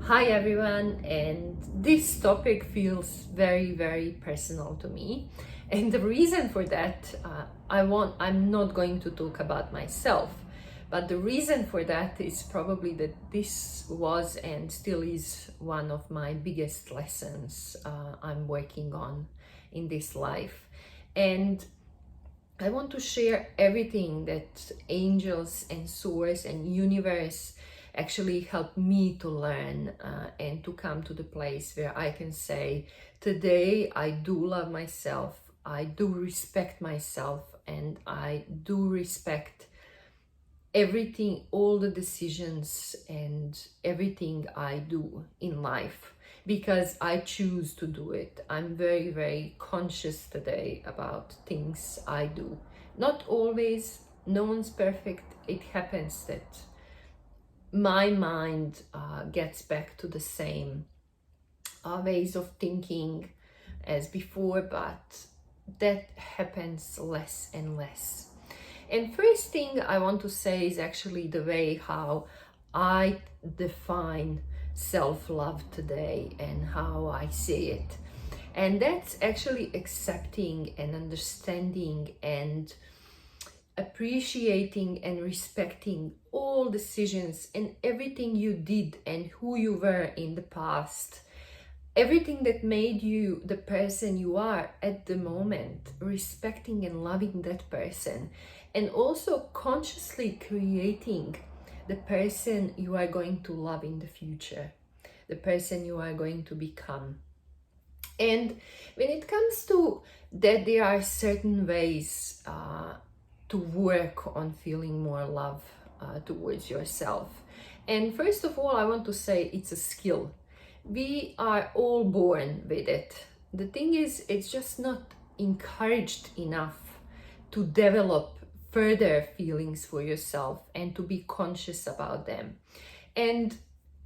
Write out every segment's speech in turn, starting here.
Hi everyone, and this topic feels very, very personal to me. And the reason for that, I'm not going to talk about myself, but the reason for that is probably that this was and still is one of my biggest lessons I'm working on in this life. And I want to share everything that angels and source and universe actually helped me to learn and to come to the place where I can say, today I do love myself, I do respect myself, and I do respect everything, all the decisions and everything I do in life because I choose to do it. I'm very, very conscious today about things I do. Not always, no one's perfect. It happens that my mind gets back to the same ways of thinking as before, but that happens less and less. And first thing I want to say is actually the way how I define self-love today and how I see it. And that's actually accepting and understanding and appreciating and respecting all decisions and everything you did and who you were in the past. Everything that made you the person you are at the moment, respecting and loving that person, and also consciously creating the person you are going to love in the future, the person you are going to become. And when it comes to that, there are certain ways to work on feeling more love towards yourself. And first of all, I want to say it's a skill. We are all born with it. The thing is, it's just not encouraged enough to develop further feelings for yourself and to be conscious about them. And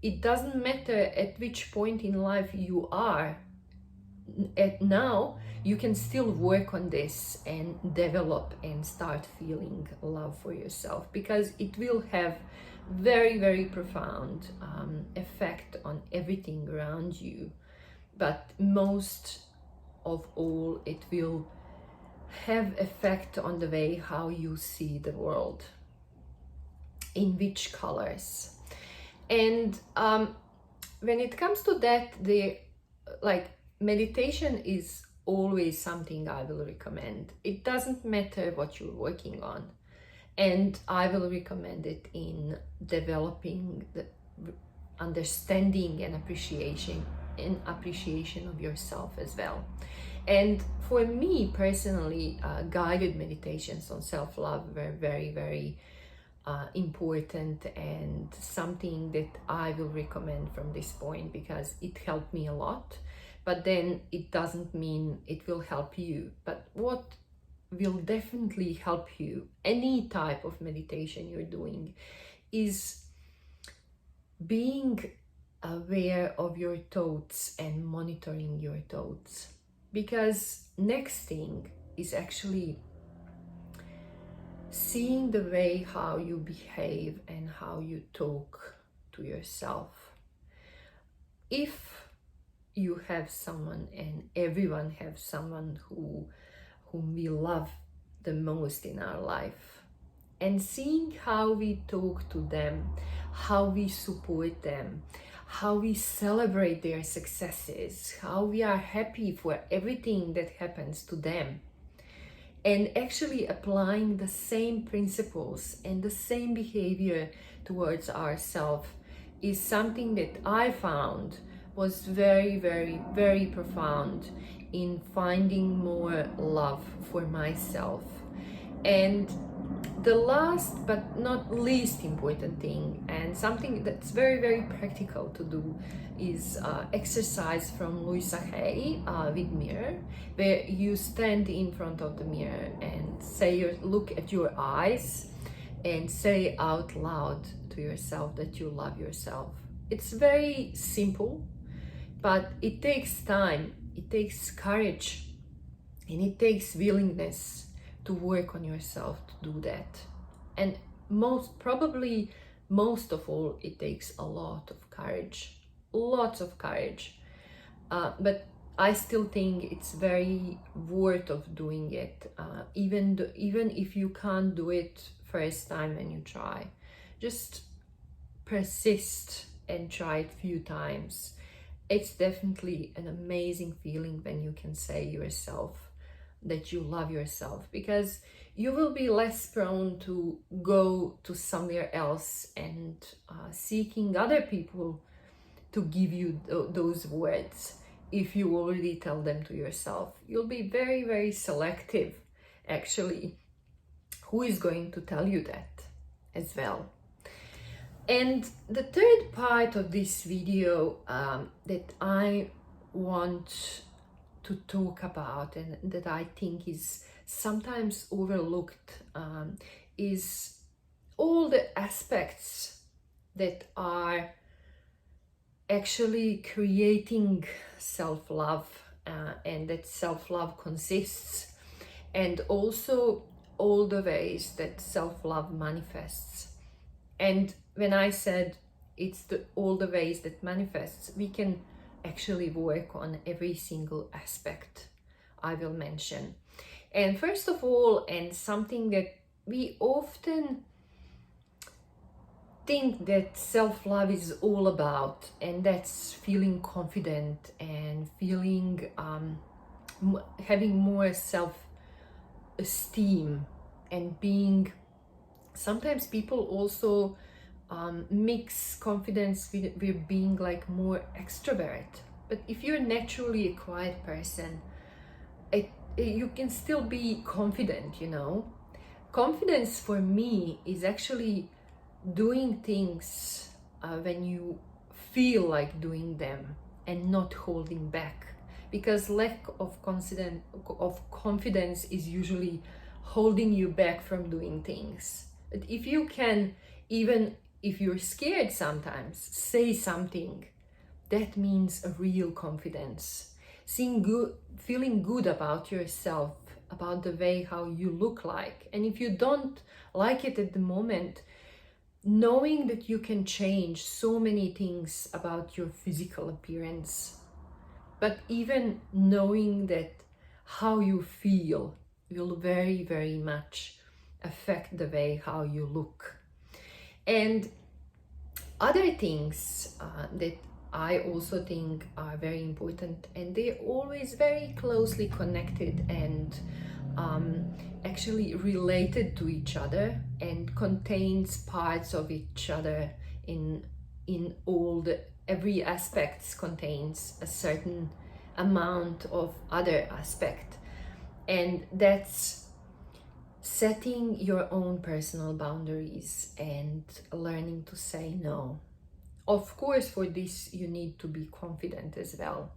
it doesn't matter at which point in life you are at now, you can still work on this and develop and start feeling love for yourself, because it will have very, very profound effect on everything around you. But most of all, it will have effect on the way how you see the world, in which colors. And when it comes to that, meditation is always something I will recommend. It doesn't matter what you're working on, and I will recommend it in developing the understanding and appreciation of yourself as well. And for me personally, guided meditations on self-love were very, very important and something that I will recommend from this point because it helped me a lot. But then it doesn't mean it will help you. But what will definitely help you, any type of meditation you're doing, is being aware of your thoughts and monitoring your thoughts. Because next thing is actually seeing the way how you behave and how you talk to yourself. If you have someone, and everyone has someone whom we love the most in our life, and seeing how we talk to them, how we support them, how we celebrate their successes, how we are happy for everything that happens to them, and actually applying the same principles and the same behavior towards ourselves is something that I found was very, very, very profound in finding more love for myself. And the last but not least important thing, and something that's very, very practical to do, is exercise from Louisa Hay with mirror, where you stand in front of the mirror and look at your eyes and say out loud to yourself that you love yourself. It's very simple, but it takes time, it takes courage, and it takes willingness to work on yourself to do that. And most of all, it takes a lot of courage, lots of courage. But I still think it's very worth of doing it, even if you can't do it first time when you try. Just persist and try it few times. It's definitely an amazing feeling when you can say yourself that you love yourself, because you will be less prone to go to somewhere else and seeking other people to give you those words. If you already tell them to yourself, you'll be very, very selective actually who is going to tell you that as well. And the third part of this video that I want to talk about, and that I think is sometimes overlooked, is all the aspects that are actually creating self-love, and that self-love consists, and also all the ways that self-love manifests. And when I said it's all the ways that manifests, we can actually work on every single aspect I will mention. And first of all, and something that we often think that self-love is all about, and that's feeling confident and feeling having more self-esteem, and being, sometimes people also mix confidence with being like more extrovert. But if you're naturally a quiet person, you can still be confident, you know. Confidence for me is actually doing things when you feel like doing them and not holding back, because lack of confidence is usually holding you back from doing things. But if you can, even if you're scared sometimes, say something, that means a real confidence. Feeling good about yourself, about the way how you look like. And if you don't like it at the moment, knowing that you can change so many things about your physical appearance, but even knowing that how you feel will very, very much affect the way how you look. And other things that I also think are very important, and they're always very closely connected and actually related to each other, and contains parts of each other in every aspects contains a certain amount of other aspect, and that's setting your own personal boundaries and learning to say no. Of course, for this you need to be confident as well.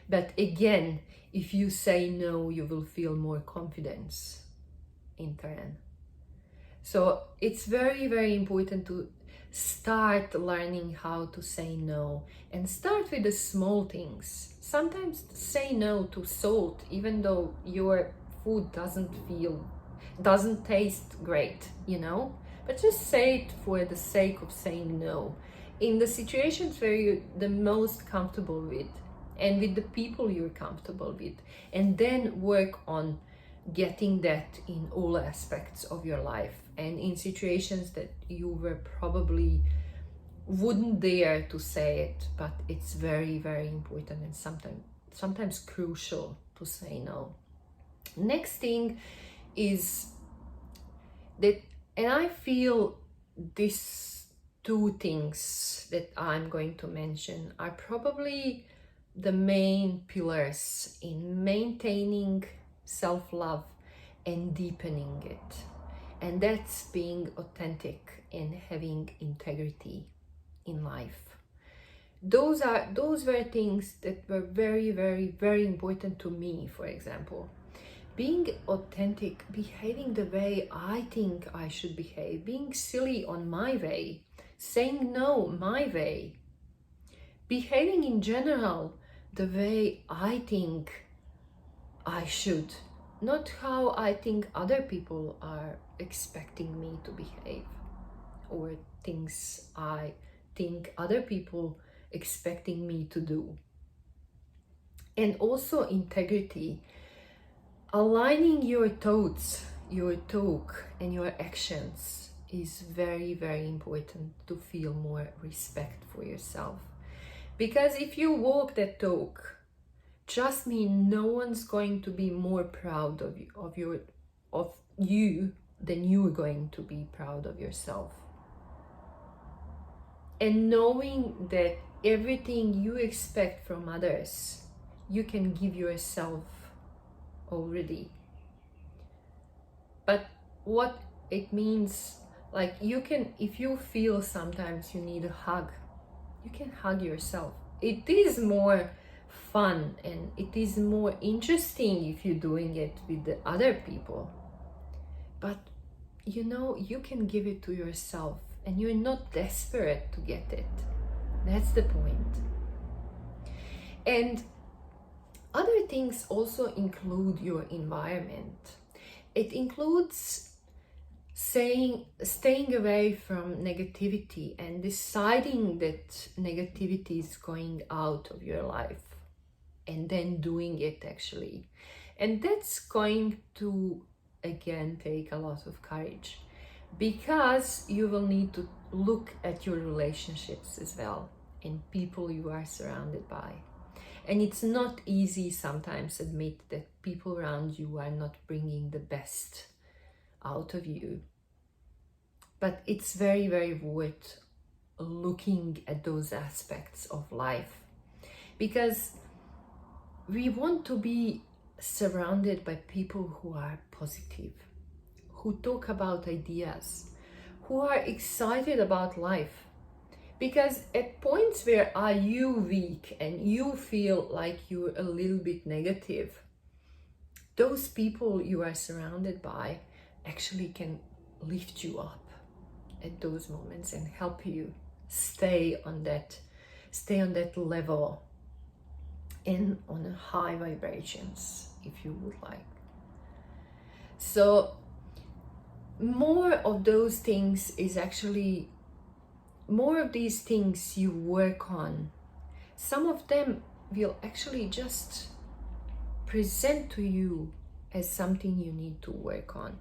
But again, if you say no, you will feel more confidence in turn. So it's very, very important to start learning how to say no, and start with the small things. Sometimes say no to salt, even though your food doesn't taste great, you know, but just say it for the sake of saying no in the situations where you're the most comfortable with, and with the people you're comfortable with, and then work on getting that in all aspects of your life, and in situations that you were probably wouldn't dare to say it, but it's very, very important and sometimes crucial to say no. Next thing is that, and I feel these two things that I'm going to mention are probably the main pillars in maintaining self-love and deepening it, and that's being authentic and having integrity in life. Those were things that were very, very, very important to me. For example, being authentic, behaving the way I think I should behave, being silly on my way, saying no my way, behaving in general the way I think I should, not how I think other people are expecting me to behave, or things I think other people expecting me to do. And also integrity, aligning your thoughts, your talk, and your actions is very, very important to feel more respect for yourself. Because if you walk that talk, trust me, no one's going to be more proud of you than you're going to be proud of yourself. And knowing that everything you expect from others, you can give yourself already. But what it means, like, you can, if you feel sometimes you need a hug, you can hug yourself. It is more fun and it is more interesting if you're doing it with the other people. But you know, you can give it to yourself and you're not desperate to get it. That's the point. And other things also include your environment. It includes staying away from negativity and deciding that negativity is going out of your life and then doing it actually. And that's going to again take a lot of courage, because you will need to look at your relationships as well and people you are surrounded by. And it's not easy sometimes admit that people around you are not bringing the best out of you. But it's very, very worth looking at those aspects of life, because we want to be surrounded by people who are positive, who talk about ideas, who are excited about life. Because at points where are you weak and you feel like you're a little bit negative, those people you are surrounded by actually can lift you up at those moments and help you stay on that level and on a high vibrations, if you would like. So more of those things is actually more of these things you work on. Some of them will actually just present to you as something you need to work on.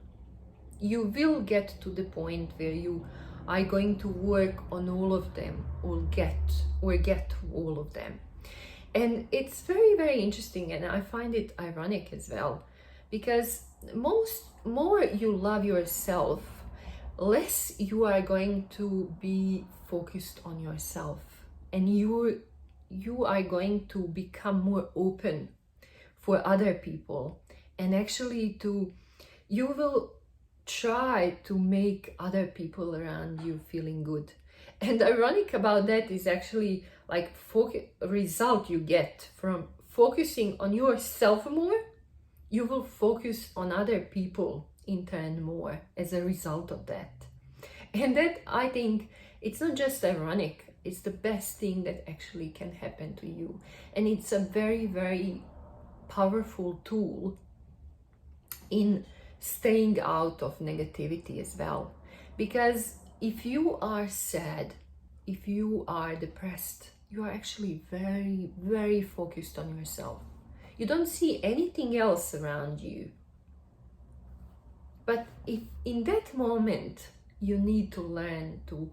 You will get to the point where you are going to work on all of them or get all of them. And it's very, very interesting, and I find it ironic as well, because more you love yourself, less you are going to be focused on yourself, and you are going to become more open for other people, and actually you will try to make other people around you feeling good. And ironic about that is actually like result you get from focusing on yourself more, you will focus on other people in turn more as a result of that. And that, I think, it's not just ironic, it's the best thing that actually can happen to you. And it's a very, very powerful tool in staying out of negativity as well. Because if you are sad, if you are depressed, you are actually very, very focused on yourself. You don't see anything else around you. But if in that moment you need to learn to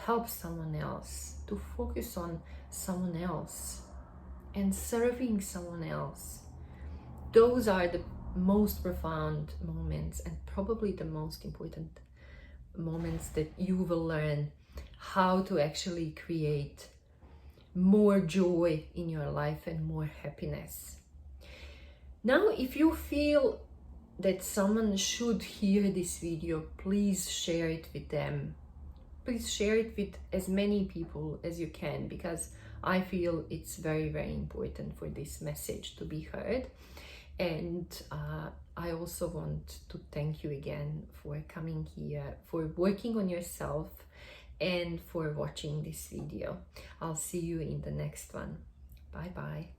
help someone else, to focus on someone else and serving someone else, those are the most profound moments and probably the most important moments that you will learn how to actually create more joy in your life and more happiness. Now, if you feel that someone should hear this video, please share it with them. Please share it with as many people as you can, because I feel it's very, very important for this message to be heard. And I also want to thank you again for coming here, for working on yourself, and for watching this video. I'll see you in the next one. Bye bye.